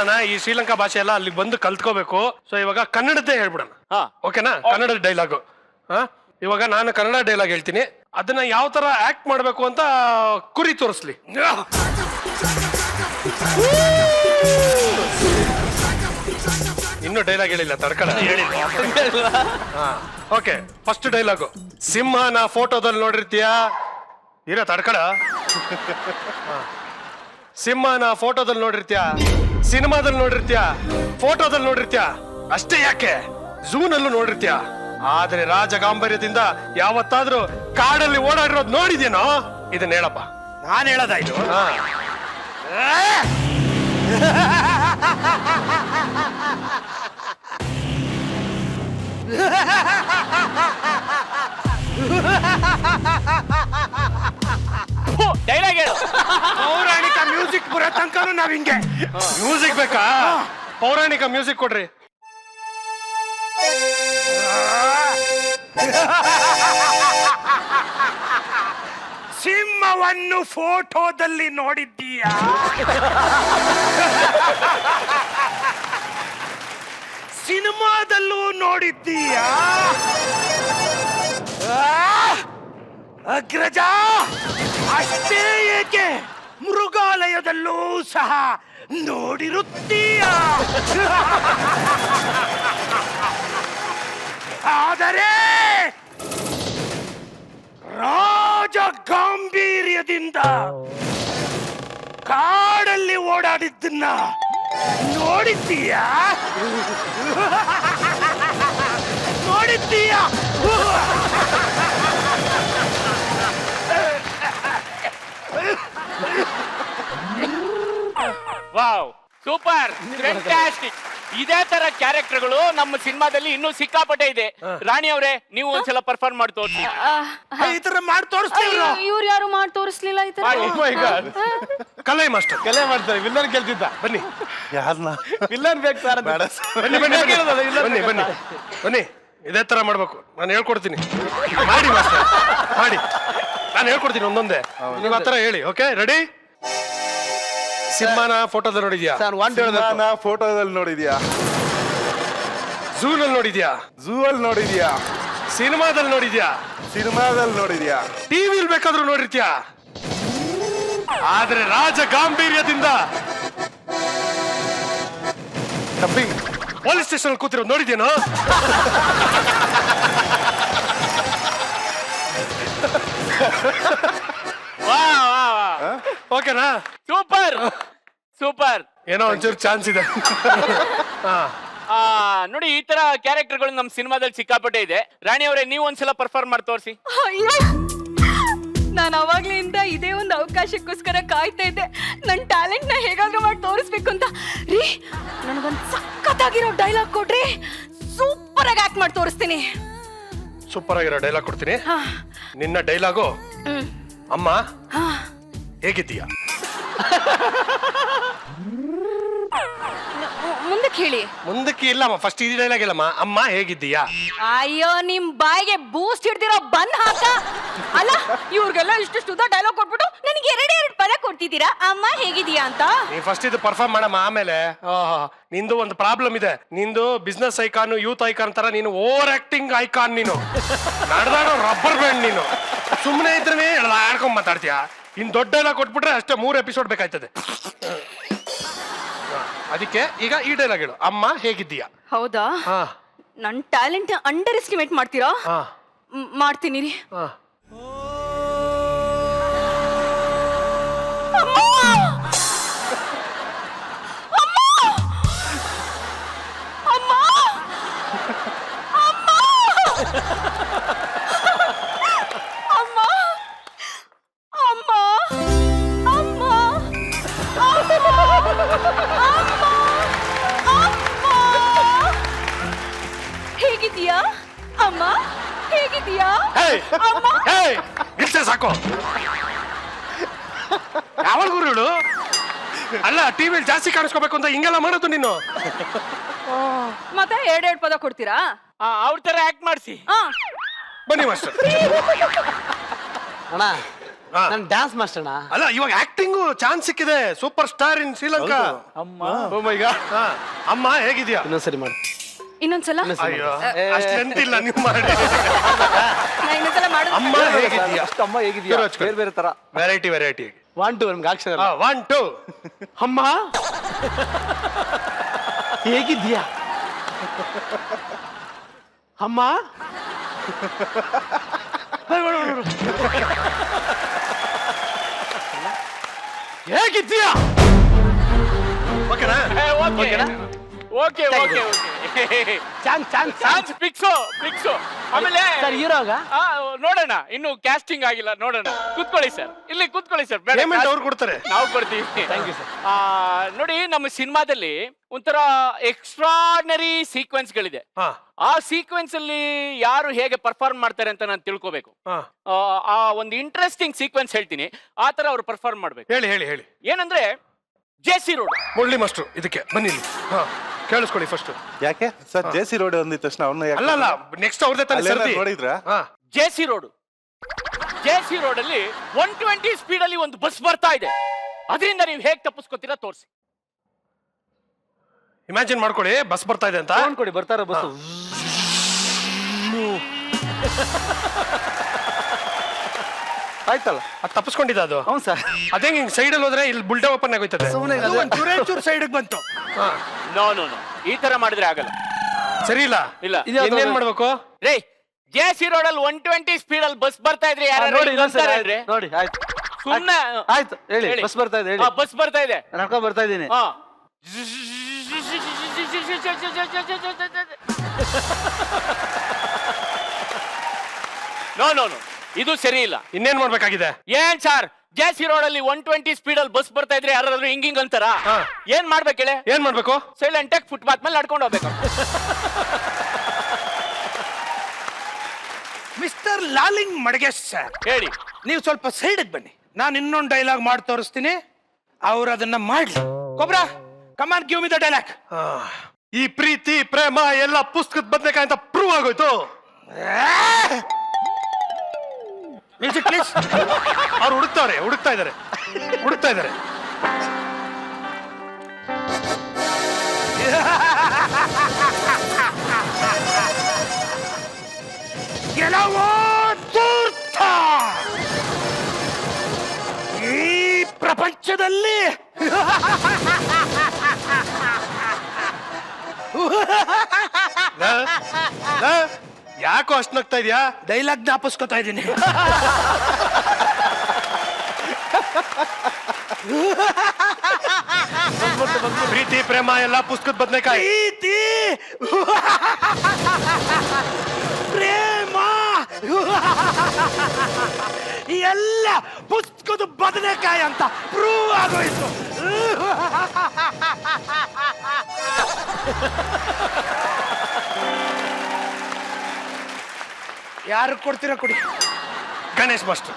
ನೋಡೋಣ ಈ ಶ್ರೀಲಂಕಾ ಭಾಷೆ ಎಲ್ಲ ಅಲ್ಲಿ ಬಂದು ಕಲ್ತ್ಕೋಬೇಕು. ಸೊ ಇವಾಗ ಕನ್ನಡದ್ದೇ ಹೇಳ್ಬಿಡೋಣ. ಓಕೆನಾ? ಕನ್ನಡದ ಡೈಲಾಗು. ಇವಾಗ ನಾನು ಕನ್ನಡ ಡೈಲಾಗ್ ಹೇಳ್ತೀನಿ, ಅದನ್ನ ಯಾವ ತರ ಆಕ್ಟ್ ಮಾಡ್ಬೇಕು ಅಂತ ಕುರಿ ತೋರಿಸ್ಲಿ. ಇನ್ನು ಡೈಲಾಗ್ ಹೇಳಿಲ್ಲ, ತಡ್ಕಳ ಹೇಳಿಲ್ಲ. Okay, first dialogue. ಸಿಂಹನ ಫೋಟೋದಲ್ಲಿ ನೋಡಿರ್ತೀಯಾ? ಇರ ತಡ್ಕಳ. ಸಿಂಹನ ಫೋಟೋದಲ್ಲಿ ನೋಡಿರ್ತೀಯಾ, ಸಿನಿಮಾದಲ್ಲಿ ನೋಡಿರ್ತೀಯಾ, ಫೋಟೋದಲ್ಲಿ ನೋಡಿರ್ತೀಯಾ, ಅಷ್ಟೇ ಯಾಕೆ ಝೂನಲ್ಲೂ ನೋಡಿರ್ತೀಯಾ. ಆದ್ರೆ ರಾಜಗಾಂಭೀರ್ಯದಿಂದ ಯಾವತ್ತಾದ್ರೂ ಕಾಡಲ್ಲಿ ಓಡಾಡಿರೋದು ನೋಡಿದ್ಯೇನೋ? ಇದನ್ನ ಹೇಳಪ್ಪ. ನಾನ್ ಹೇಳದ ಇದು? ಡೈಲಾಗ್ ಹೇಳು. ಪೌರಾಣಿಕ ಮ್ಯೂಸಿಕ್ ಬರೋ ತನಕ ನಾವ್ ಹಿಂಗೆ. ಮ್ಯೂಸಿಕ್ ಬೇಕಾ? ಪೌರಾಣಿಕ ಮ್ಯೂಸಿಕ್ ಕೊಡ್ರಿ. ಸಿಂಹವನ್ನು ಫೋಟೋದಲ್ಲಿ ನೋಡಿದ್ದೀಯಾ? ಸಿನಿಮಾದಲ್ಲೂ ನೋಡಿದ್ದೀಯಾ? ಅಗ್ರಜ, ಅಷ್ಟೇ ಏಕೆ ಮೃಗಾಲಯದಲ್ಲೂ ಸಹ ನೋಡಿರುತ್ತೀಯಾ? ಆದರೆ ರಾಜ ಗಾಂಭೀರ್ಯದಿಂದ ಕಾಡಲ್ಲಿ ಓಡಾಡಿದ್ದನ್ನ ನೋಡಿದ್ದೀಯಾ? ನೋಡಿದ್ದೀಯಾ? Wow, super, fantastic. ಇದೇ ತರ ಕ್ಯಾರೆಕ್ಟರ್ಗಳು ನಮ್ಮ ಸಿನಿಮಾದಲ್ಲಿ ಇನ್ನೂ ಸಿಕ್ಕಾಪಟ್ಟೆ ಇದೆ. ರಾಣಿ ಅವರೇ, ನೀವು ಒಂದ್ಸಲ ಪರ್ಫಾರ್ಮ್ ಮಾಡಿ ತೋರಿಸಿ. ಈ ತರ ಮಾಡಿ ತೋರಿಸ್ತೀವಿ. ಇವ್ರು ಯಾರು ಮಾಡಿ ತೋರಿಸ್ಲಿಲ್ಲ ಈ ತರ. ಕಲೆ ಮಾಸ್ಟರ್ ಕಲೆ ಮಾಡ್ತಾರೆ. ವಿಲ್ಲನ್ ಗೆಲ್ತಿದ್ದ. ಬನ್ನಿ. ಯಾರನ್ನ? ವಿಲ್ಲನ್ ಬೇಕು ಸರ್. ಬನ್ನಿ ಬನ್ನಿ ಬನ್ನಿ ಬನ್ನಿ ಬನ್ನಿ. ಇದೇ ತರ ಮಾಡ್ಬೇಕು. ನಾನು ಹೇಳ್ಕೊಡ್ತೀನಿ. ಮಾಡಿ ಮಾಸ್ಟರ್, ಮಾಡಿ. ನಾನು ಹೇಳ್ಕೊಡ್ತೀನಿ ಒಂದೊಂದೇ. ನೀವು ಆ ತರ ಹೇಳಿ. Okay, ready? ಸಿಂಹನ ಫೋಟೋದಲ್ಲಿ ನೋಡಿದ್ಯಾ? ಫೋಟೋದಲ್ಲಿ ನೋಡಿದ್ಯಾ? ಝೂನಲ್ಲಿ ನೋಡಿದ್ಯಾ? ಝೂ ಅಲ್ಲಿ ನೋಡಿದ್ಯಾ? ಸಿನಿಮಾದಲ್ಲಿ ನೋಡಿದ್ಯಾ? ಸಿನಿಮಾದಲ್ಲಿ ನೋಡಿದ್ಯಾ? ಟಿವಿಲ್ ಬೇಕಾದ್ರೂ ನೋಡಿರ್ತೀಯಾ? ಆದ್ರೆ ರಾಜ ಗಾಂಭೀರ್ಯದಿಂದ ಪೊಲೀಸ್ ಸ್ಟೇಷನ್ ಕೂತಿರೋದು ನೋಡಿದ್ಯೇನೋ? ಓಕೆನಾ? Super super. ಏನೋ ಒಂಚೂರು ಚಾನ್ಸ್ ಇದೆ. ನೋಡಿ, ಈ ತರ ಕ್ಯಾರೆಕ್ಟರ್ಗಳು ನಮ್ಮ ಸಿನಿಮಾದಲ್ಲಿ ಸಿಕ್ಕಾಪಟ್ಟೆ ಇದೆ. ರಾಣಿ ಅವರೇ, ನೀವು ಒಂದ್ಸಲ ಪರ್ಫಾರ್ಮ್ ಮಾಡಿ ತೋರಿಸಿ. ನಾನು ಅವಾಗ್ಲಿಂದ ಇದೇ ಒಂದು ಅವಕಾಶಕ್ಕೋಸ್ಕರ ಕಾಯ್ತಾ ಇದ್ದೆ. ನನ್ನ ಟ್ಯಾಲೆಂಟ್ ನ ಹೇಗಾದ್ರೂ ಮಾಡಿ ತೋರಿಸ್ಬೇಕು ಅಂತ. ರೀ, ನನಗೊಂದು ಸಖತ್ತಾಗಿರೋ ಡೈಲಾಗ್ ಕೊಡ್ರಿ. ಸೂಪರ್ ಆಗಿ ಆಕ್ಟ್ ಮಾಡಿ ತೋರಿಸ್ತೀನಿ. ಸೂಪರ್ ಆಗಿರೋ ಡೈಲಾಗ್ ಕೊಡ್ತೀನಿ. ನಿನ್ನ ಡೈಲಾಗು, ಅಮ್ಮ ಹೇಗಿದ್ದೀಯಾ? ಮುಂದಕ್ಕೆ ಹೇಳಿ. ಮುಂದಕ್ಕೆ ಇಲ್ಲಮ್ಮ, ಫಸ್ಟ್ ಈ ಡೈಲಾಗ್ ಇಲ್ಲಮ್ಮ. ಅಮ್ಮ ಹೇಗಿದ್ದೀಯಾ? ಅಯ್ಯೋ, ನಿಮ್ ಬಾಯಿಗೆ ಬೂಸ್ಟ್ ಹಿಡ್ದಿರೋ ಬಂದ್ ಹಾಕ. ಅಲ್ಲ, ಇವ್ರಿಗೆಲ್ಲ ಇಷ್ಟು ಡೈಲಾಗ್ ಕೊಟ್ಬಿಟ್ಟು ನನಗೆ ಎರಡೆರಡು ಪದ ಕೊಡ್ತಿದ್ದೀರಾ, ಅಮ್ಮ ಹೇಗಿದೀಯಾ ಅಂತ. ನೀ ಫಸ್ಟ್ ಇದು ಪರ್ಫಾರ್ಮ್ ಮಾಡಮ್ಮ, ಆಮೇಲೆ. ನಿಂದು ಒಂದು ಪ್ರಾಬ್ಲಮ್ ಇದೆ. ನಿಂದು ಬಿಸ್ನೆಸ್ ಐಕಾನ್, ಯೂತ್ ಐಕಾನ್ ತರ ನೀನು ಓವರ್ ಆಕ್ಟಿಂಗ್ ಐಕಾನ್. ನೀನು ನಡೆದಾಡೋ ರಬ್ಬರ್ ಬ್ಯಾಂಡ್. ನೀನು ಸುಮ್ಮನೆ ಇದ್ರೆ ಆಡ್ಕೊಂಡ್ ಮಾತಾಡ್ತೀಯಾ. ಇನ್ ದೊಡ್ಡ ಡೈಲಾಗ್ ಕೊಟ್ಬಿಟ್ರೆ ಅಷ್ಟೇ 3 ಎಪಿಸೋಡ್ ಬೇಕಾಯ್ತದೆ. ಅದಕ್ಕೆ ಈಗ ಈ ಡೈಲಾಗ್ ಹೇಳು, ಅಮ್ಮ ಹೇಗಿದ್ದೀಯಾ. ಹೌದಾ? ನನ್ ಟ್ಯಾಲೆಂಟ್ ಅಂಡರ್ ಎಸ್ಟಿಮೇಟ್ ಮಾಡ್ತೀರಾ? ಮಾಡ್ತೀನಿ ರೀ. ಹೇಗಿದೀಯಾ ಅಮ್ಮ? ಹೇಗಿದೀಯಾ ಅಮ್ಮ? ನಿಲ್ಸೆ ಸಾಕು. ಯಾವಾಗ ಗುರುಗಳು? ಅಲ್ಲ, ಟಿವಿಲಿ ಜಾಸ್ತಿ ಕಾಣಿಸ್ಕೋಬೇಕು ಅಂತ ಹಿಂಗೆಲ್ಲ ಮಾಡೋದು ನೀನು. ಮತ್ತೆ ಎರಡೆರಡು ಪದ ಕೊಡ್ತೀರಾ? ಅವ್ರ ತರ ಆಕ್ಟ್ ಮಾಡಿಸಿ. ಬನ್ನಿ ಮಾಸ್ಟರ್. ಅಣ್ಣ, ಹಾ. ನಾನು ಡ್ಯಾನ್ಸ್ ಮಾಸ್ಟರ್ನ. ಅಲ್ಲ ಇವಾಗ ಆಕ್ಟಿಂಗ್ ಚಾನ್ಸ್ ಸಿಕ್ಕಿದೆ, ಸೂಪರ್ ಸ್ಟಾರ್ ಇನ್ ಶ್ರೀಲಂಕಾ. ಅಮ್ಮ ಓ ಮೈ ಗಾಡ್. ಹಾ. ಅಮ್ಮ ಹೇಗಿದ್ಯಾ? ಇನ್ನೊಂದ್ಸರಿ ಮಾಡಿ. ಇನ್ನೊಂದ್ಸಲ ಅಯ್ಯೋ ಅಷ್ಟು ಎಂತಿಲ್ಲ ನೀವು ಮಾಡಿ. ನಾ ಇನ್ನೊಂದ್ಸಲ ಅಮ್ಮ ಮಾಡೋದು ಹೇಗಿದ್ಯಾ? ಅಷ್ಟು ಅಮ್ಮ ಹೇಗಿದ್ಯಾ? ಬೇರೆ ಬೇರೆ ತರ. ವೆರೈಟಿ 1 2 ನಮ್ಗೆ ಆಕ್ಷನ್. 1 2. ಅಮ್ಮ ಹೇಗಿದ್ಯಾ? ಅಮ್ಮ ಹೇಗಿದ್ಯಾ? ಓಕೆನಾ? Okay chance fix. ಆಮೇಲೆ ಸರ್ ಹೀರೋಗ ಆ, ನೋಡೋಣ, ಇನ್ನು ಕ್ಯಾಸ್ಟಿಂಗ್ ಆಗಿಲ್ಲ, ನೋಡೋಣ. ಕೂತ್ಕೊಳ್ಳಿ ಸರ್, ಇಲ್ಲಿ ಕೂತ್ಕೊಳ್ಳಿ ಸರ್. ಬೇಡ, ಪೇಮೆಂಟ್ ಅವ್ರು ಕೊಡ್ತಾರೆ. ನಾವು ಕೊಡ್ತೀವಿ. Thank you sir. ನೋಡಿ, ನಮ್ಮ ಸಿನಿಮಾದಲ್ಲಿ ಒಂಥರ ಎಕ್ಸ್ಟ್ರಾರ್ಡಿನರಿ ಸೀಕ್ವೆನ್ಸ್ಗಳಿದೆ. ಹಾ ಆ ಸೀಕ್ವೆನ್ಸ್ ಅಲ್ಲಿ ಯಾರು ಹೇಗೆ ಪರ್ಫಾರ್ಮ್ ಮಾಡ್ತಾರೆ ಅಂತ ನಾನು ತಿಳ್ಕೋಬೇಕು. ಹಾ ಆ ಒಂದು ಇಂಟ್ರೆಸ್ಟಿಂಗ್ ಸೀಕ್ವೆನ್ಸ್ ಹೇಳ್ತೀನಿ, ಆ ತರ ಅವ್ರು ಪರ್ಫಾರ್ಮ್ ಮಾಡ್ಬೇಕು. ಹೇಳಿ. ಏನಂದ್ರೆ ಜೆ.ಸಿ. ರೋಡ್. ಮುರಳಿ ಮಾಸ್ಟ್ರು ಇದಕ್ಕೆ ಬನ್ನಿ ಇಲ್ಲಿ. ಹಾ ಕೇಳಿಸ್ಕೊಳ್ಳಿ ಫಸ್ಟ್. ಯಾಕೆ ಸರ್ ಜೆ.ಸಿ. ರೋಡ್ ಅಂದಿದ ತಕ್ಷಣ ಅವನ್ನ ಅಲ್ಲ ನೆಕ್ಸ್ಟ್ ಅವ್ರದೇ ತಾನೇ ಸರ್ದಿ. ನೋಡಿದ್ರಾ? ಹಾ ಜೆ.ಸಿ. ರೋಡ್ ಅಲ್ಲಿ 120 ಸ್ಪೀಡ್ ಅಲ್ಲಿ ಒಂದು ಬಸ್ ಬರ್ತಾ ಇದೆ. ಅದರಿಂದ ನೀವು ಹೇಗೆ ತಪ್ಪಿಸ್ಕೊತೀರಾ ತೋರಿಸಿ. ಇಮ್ಯಾಜಿನ್ ಮಾಡ್ಕೊಳ್ಳಿ, ಬಸ್ ಬರ್ತಾ ಇದೆ ಅಂತ. ಫೋನ್ ಕೊಡಿ, ಬರ್ತಾರ ಬಸ್ಸು. ಆಯ್ತಲ್ಲ, ಅದು ತಪ್ಪಿಸ್ಕೊಂಡಿದ್ದ ಅದು. ಹೌದು ಸರ್. ಅದೇ ಹಿಂಗ್ ಸೈಡ್ ಅಲ್ಲಿ ಹೋದ್ರೆ ಇಲ್ಲಿ ಬುಲ್ಟೆ ಓಪನ್ ಆಗೋಯ್ತದೆ. ಅದು ಒಂದ್ ಚೂರು ಸೈಡ್ ಬಂತು. ಹಾ ನೋ ಈ ತರ ಮಾಡಿದ್ರೆ ಆಗಲ್ಲ. ಸರಿ ಇಲ್ಲ. ಇಲ್ಲ. ಏನ್ ಮಾಡ್ಬೇಕು? ರೇ, ಜೆ.ಸಿ. ರೋಡ್ ಅಲ್ಲಿ 120 ಸ್ಪೀಡ್ ಅಲ್ಲಿ ಬಸ್ ಬರ್ತಾ ಇದ್ರೆ ಯಾರು ನೋಡಿ ನೋಡಿ. ಆಯ್ತು ಸುಮ್ನೆ ಆಯ್ತು ಹೇಳಿ. ಬಸ್ ಬರ್ತಾ ಇದೆ ಹೇಳಿ. ಬಸ್ ಬರ್ತಾ ಇದೆ. ನಡ್ಕೊಂಡ್ ಬರ್ತಾ ಇದ್ದೀನಿ. ಹಾ ನೋ ಇದು ಸರಿ ಇಲ್ಲ. ಇನ್ನೇನ್ ಮಾಡ್ಬೇಕಾಗಿದೆ? ಏನ್ ಸರ್, ಜೆ.ಸಿ. ರೋಡ್ ಅಲ್ಲಿ 120 ಸ್ಪೀಡ್ ಅಲ್ಲಿ ಬಸ್ ಬರ್ತಾ ಇದ್ರೆ ಯಾರಾದ್ರೂ ಹಿಂಗಿಂಗ್ ಅಂತಾರ? ಹಾ. ಏನ್ ಮಾಡ್ಬೇಕು ಹೇಳಿ? ಏನ್ ಮಾಡ್ಬೇಕು? ಸೈಲೆಂಟ್ ಆಗಿ ಫುಟ್ಪಾತ್ ಮೇಲೆ ನಡ್ಕೊಂಡು ಹೋಗ್ಬೇಕು. ಮಿಸ್ಟರ್ ಲಾಲಿಂಗ್ ಮಡಗೇಶ್ ಸರ್, ಹೇಳಿ. ನೀವು ಸ್ವಲ್ಪ ಸೈಡ್ಗೆ ಬನ್ನಿ, ನಾನು ಇನ್ನೊಂದು ಡೈಲಾಗ್ ಮಾಡಿ ತೋರಿಸ್ತೀನಿ, ಅವ್ರು ಅದನ್ನ ಮಾಡ್ಲಿ. Cobra, come on give me the dialogue. ಆ, ಈ ಪ್ರೀತಿ ಪ್ರೇಮ ಎಲ್ಲ ಪುಸ್ತಕದ ಬದನೆಕಾಯಿ ಅಂತ ಪ್ರೂವ್ ಆಗೋಯ್ತು. Music please. ಅವ್ರು ಹುಡುಕ್ತಾ ಇದಾರೆ. ಗೆಲುವು ಧೂರ್ತ. ಈ ಪ್ರಪಂಚದಲ್ಲಿ ಯಾಕೋ ಅಷ್ಟು ನಗ್ತಾ ಇದೆಯಾ? ಡೈಲಾಗ್ ಜ್ಞಾಪಿಸ್ಕೊತಾ ಇದ್ದೀನಿ. ಪ್ರೀತಿ ಪ್ರೇಮ ಎಲ್ಲ ಪುಸ್ತಕದ ಬದನೆಕಾಯಿ. ಪ್ರೀತಿ ಪ್ರೇಮ ಎಲ್ಲ ಪುಸ್ತಕದ ಬದನೆಕಾಯಿ ಅಂತ ಪ್ರೂವ್ ಆಗೋಯ್ತು. ಯಾರು ಕೊಡ್ತೀರಾ ಕೊಡಿ. ಗಣೇಶ್ ಮಾಸ್ಟರ್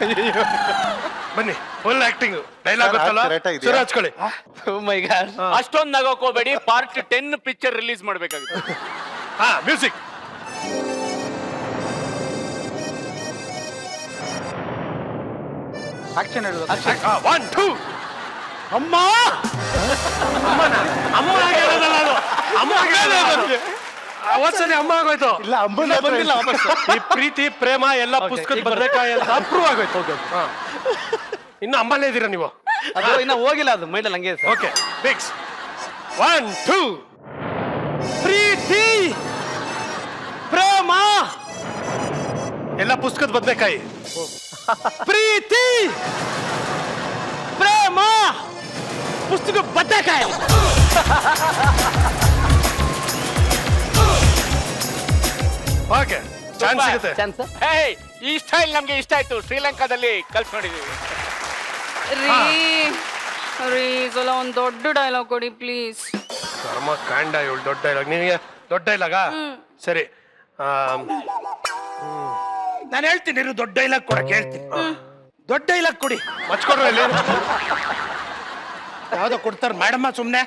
ಬನ್ನಿ. ಫುಲ್ ಆಕ್ಟಿಂಗ್ ಡೈಲಾಗ್ ಗೊತ್ತಲ್ಲ, correct ಆಗಿದ್ಯಾ? ಶುರು ಹಚ್ಕೊಳ್ಳಿ. ಓ ಮೈ ಗಾಡ್. ಅಷ್ಟೊಂದು ನಗೋಕ್ ಹೋಗ್ಬೇಡಿ. ಪಾರ್ಟ್ 10 ಪಿಕ್ಚರ್ ರಿಲೀಸ್ ಮಾಡ್ಬೇಕಾಗುತ್ತೆ. ಹಾ ಮ್ಯೂಸಿಕ್. ಆಕ್ಷನ್ ಹೇಳೋದು. 1 2. ಅಮ್ಮ ಅಮ್ಮ ಆಗಿರೋದಲ್ಲ ಅದು. ಅಮ್ಮ ಆಗಿರೋದು. ಅವತ್ತೇ ಅಮ್ಮ ಆಗೋಯ್ತು. ಇಲ್ಲ ಅಮ್ಮನ ಬಂದಿಲ್ಲ ವಾಪಸ್. ಈ ಪ್ರೀತಿ ಪ್ರೇಮ ಎಲ್ಲ ಪುಸ್ತಕದ ಬದನೆಕಾಯಿ ಅಂತ ಅಪ್ರೂವ್ ಆಗೋಯ್ತು. ಹಾ. ಇನ್ನು ಅಮ್ಮಲ್ಲೇ ಇದೀರಾ ನೀವು? ಅದು ಇನ್ನ ಹೋಗಿಲ್ಲ, ಅದು ಮೈಂಡಲ್ಲಿ ಹಂಗೆ ಇದೆ. Okay fix. 1 2. ಪ್ರೀತಿ ಪ್ರೇಮ ಎಲ್ಲ ಪುಸ್ತಕದ ಬದನೆಕಾಯಿ. ಪ್ರೀತಿ ಪ್ರೇಮ ಪುಸ್ತಕ ಬದನೆಕಾಯಿ. ಓಕೆ ಚಾನ್ಸ್ ಸಿಗುತ್ತೆ. ಚಾನ್ಸ್. ಹೇಯ್, ಈ ಸ್ಟೈಲ್ ನಮ್ಗೆ ಇಷ್ಟ ಆಯ್ತು. ಶ್ರೀಲಂಕಾದಲ್ಲಿ ಕಲ್ತ್ಕೊಂಡಿದೀವಿ. ರೀ ಸಲ ಒಂದ್ ದೊಡ್ಡ ಡೈಲಾಗ್ ಕೊಡಿ ಪ್ಲೀಸ್. ಕರ್ಮ ಕಾಂಡ ಇವಳು ದೊಡ್ಡ ಡೈಲಾಗ್. ನಿನಗೆ ದೊಡ್ಡ ಡೈಲಾಗಾ? ಸರಿ. ನಾನು ಹೇಳ್ತೀನಿ, ಇರು ದೊಡ್ಡ ಡೈಲಾಗ್ ಕೊಡಕ್ಕೆ ಹೇಳ್ತೀನಿ. ದೊಡ್ಡ ಡೈಲಾಗ್ ಕೊಡಿ. ಮಚ್ಕೊಡ್ರ ಇಲ್ಲಿ. ಯಾವ್ದೋ ಕೊಡ್ತಾರ ಮೇಡಮ್ಮ, ಸುಮ್ನೆ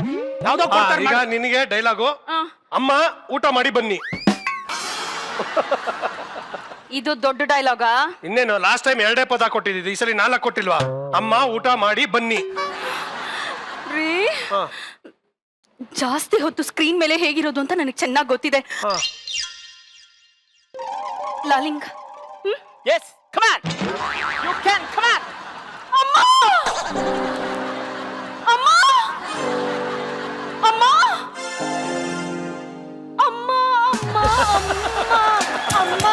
ಯಾವ್ದೋ ಕೊಡ್ತಾರ. ಈಗ ನಿನಗೆ ಡೈಲಾಗು. ಅಮ್ಮ ಊಟ ಮಾಡಿ ಬನ್ನಿ. ಇದು ದೊಡ್ಡ ಡೈಲಾಗಾ? ಇನ್ನೇನು ಲಾಸ್ಟ್ ಟೈಮ್ 2 ಪದ ಕೊಟ್ಟಿದ್ದು, ಈ ಸಲ 4 ಕೊಟ್ಟಿಲ್ವಾ? ಅಮ್ಮ ಊಟ ಮಾಡಿ ಬನ್ನಿ. ರೀ ಹಾ. ಜಾಸ್ತಿ ಹೊತ್ತು ಸ್ಕ್ರೀನ್ ಮೇಲೆ ಹೇಗಿರೋದು ಅಂತ ನನಗೆ ಚೆನ್ನಾಗಿ ಗೊತ್ತಿದೆ. ಹಾ. ಲಾಲಿಂಗ್. Yes come on you can come on. ಅಮ್ಮ ಅಮ್ಮ ಅಮ್ಮ ಅಮ್ಮ ಅಮ್ಮ ಅಮ್ಮ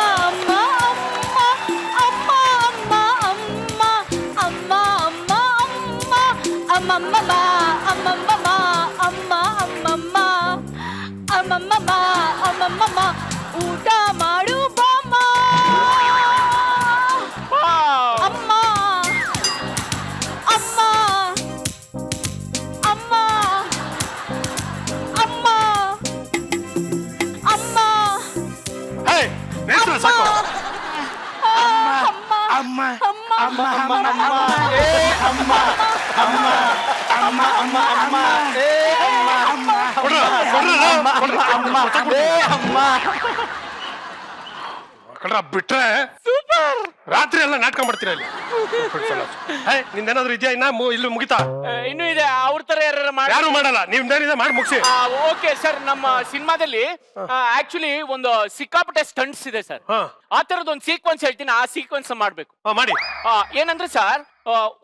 ಅಮ್ಮ ಅಮ್ಮ ಅಮ್ಮ ಅಮ್ಮ ಅಮ್ಮಮ್ಮ ಅಮ್ಮಮ್ಮ ಅಮ್ಮ ಅಮ್ಮಮ್ಮ ಅಮ್ಮಮ್ಮ ಅಮ್ಮಮ್ಮ ಊಟ ಮಾಡು ಬಾಮ್ಮ. ಅಮ್ಮ ಅಮ್ಮ ಅಮ್ಮ ಅಮ್ಮ ಅಮ್ಮ ಹೇ, ನಿಲ್ಸು ಸಾಕು. ಅಮ್ಮ ಅಮ್ಮ ಅಮ್ಮ ಅಮ್ಮ ಏ ಅಮ್ಮ ಅಮ್ಮ ಅಮ್ಮ ಅಮ್ಮ ಅಮ್ಮ ಏ ಅಮ್ಮ ಅಮ್ಮ ಕೊಡ್ರ, ಕೊಡ್ರ, ಕೊಡ್ರ. ಕಳ್ರ ಬಿಟ್ರೆ ರಾತ್ರಿ ಎಲ್ಲ ನಾಟಕ ಮಾಡ್ತೀರಾ ಇಲ್ಲಿ. ಹೇ, ನಿಂದೇನಾದ್ರು ಇದೆಯಾ? ಇನ್ನ ಇಲ್ಲಿ ಮುಗಿತಾ? ಇನ್ನೂ ಇದೆ, ಅವ್ರ ತರ ಯಾರು ಮಾಡಿ. ಯಾರು ಮಾಡಲ್ಲ, ನಿಮ್ದೇನಿದೆ ಮಾಡಿ ಮುಗಿಸಿ. ಓಕೆ ಸರ್, ನಮ್ಮ ಸಿನಿಮಾದಲ್ಲಿ ಆಕ್ಚುಲಿ ಒಂದು ಸಿಕ್ಕಾಪಟ್ಟೆ ಸ್ಟಂಟ್ಸ್ ಇದೆ ಸರ್. ಹಾ. ಆ ತರದ್ ಒಂದು ಸೀಕ್ವೆನ್ಸ್ ಹೇಳ್ತೀನಿ, ಆ ಸೀಕ್ವೆನ್ಸ್ ಮಾಡ್ಬೇಕು. ಮಾಡಿ. ಏನಂದ್ರೆ ಸರ್,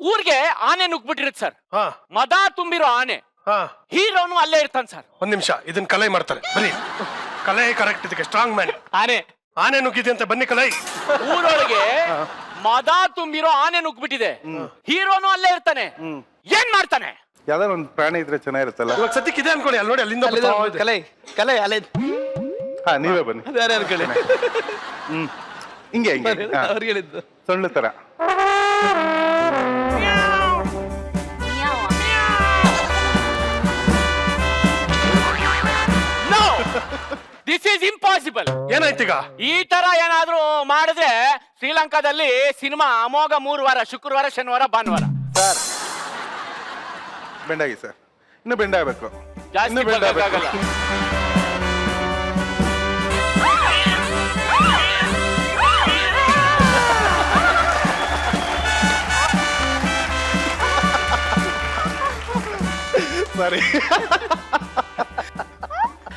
ಊರ್ಗೆ ಆನೆ ನುಗ್ಬಿಟ್ಟಿರುತ್ತೆ ಸರ್. ಹಾ. ಮದ ತುಂಬಿರೋ ಆನೆ, ಹಾ. ಹೀರೋನು ಅಲ್ಲೇ ಇರ್ತಾನೆ ಸರ್. ಒಂದ್ ನಿಮಿಷ, ಇದನ್ನ ಕಲೈ ಮಾಡ್ತಾರೆ ಬನ್ನಿ. ಕಲೈ ಕರೆಕ್ಟ್, ಇದಕ್ಕೆ ಸ್ಟ್ರಾಂಗ್ ಮ್ಯಾನ್. ಆನೆ ಆನೆ ನುಗ್ಗಿದೆ ಅಂತ ಬನ್ನಿ ಕಲೈ. ಊರೊಳಗೆ ಮದ ತುಂಬಿರೋ ಆನೆ ನುಗ್ಬಿಟ್ಟಿದೆ, ಹೀರೋನು ಅಲ್ಲೇ ಇರ್ತಾನೆ. ಏನ್ ಮಾಡ್ತಾನೆ? ಯಾವ್ದಾರ ಒಂದು ಪ್ರಾಣಿ ಇದ್ರೆ ಚೆನ್ನಾಗಿರುತ್ತಲ್ಲ. ಇವಾಗ ಸದ್ಯಕ್ಕೆ ಇದೆ ಅನ್ಕೊಳ್ಳಿ, ಅಲ್ಲಿ ನೋಡಿ ಅಲ್ಲಿಂದ ಬರ್ತಾ ಇದೆ. ಕಲೆ ಕಲೆ ಅಲೆ ಹಾ, ನೀವೇ ಬನ್ನಿ. ಅದೇ ಅನ್ಕೊಳ್ಳಿ. ಹಿಂಗೆ ಹಿಂಗೆ. ಹಾ. ಅವ್ರಿಗೆ ಹೇಳಿದ್ದು ಸೊಳ್ಳೆ ತರ. No, this is impossible. ಏನಾಯ್ತೀಗ? ಈ ತರ ಏನಾದ್ರೂ ಮಾಡಿದ್ರೆ ಶ್ರೀಲಂಕಾದಲ್ಲಿ ಸಿನಿಮಾ ಅಮೋಘ 3 ವಾರ, ಶುಕ್ರವಾರ, ಶನಿವಾರ, ಭಾನುವಾರ. ಸರ್ ಬೆಂಡಾಗಿ ಸರ್, ಇನ್ನು ಬೆಂಡ ಆಗ್ಬೇಕು. ಜಾಸ್ತಿ ಇನ್ನು ಬೆಂಡ ಆಗ್ಬೇಕು. ಆಗಲ್ಲ. ಸರಿ.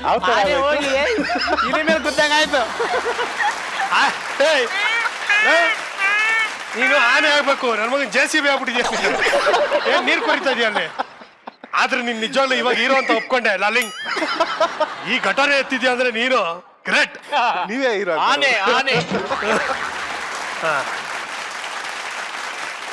ಯಾವ ತರ ಆನೆ ಆಗ್ಬೇಕು? ಹೋಗಿ ಇಲಿ ಮೇಲೆ ಕೂತಂಗ ಆಯ್ತು. ಏಯ್, ನೀನು ಆನೆ ಆಗ್ಬೇಕು, ನನ್ನ ಮಗನ್ JCB ಆಗ್ಬಿಟ್ಟಿದ್ಯಾ? ಏನ್ ನೀರ್ ಕೊರಿತಾ ಇದೆಯಾ ಅಲ್ಲಿ? ಆದ್ರೆ ನೀನ್ ನಿಜವಾಗ್ಲೂ ಇವಾಗ ಹೀರೋ ಅಂತ ಒಪ್ಕೊಂಡೆ ಲಾಲಿಂಗ್. ಈ ಘಟನೆ ಎತ್ತಿದ್ಯಾ ಅಂದ್ರೆ ನೀನು ಗ್ರೇಟ್. ನೀವೇ ಇರೋ ಆನೆ ಆನೆ ಹಾ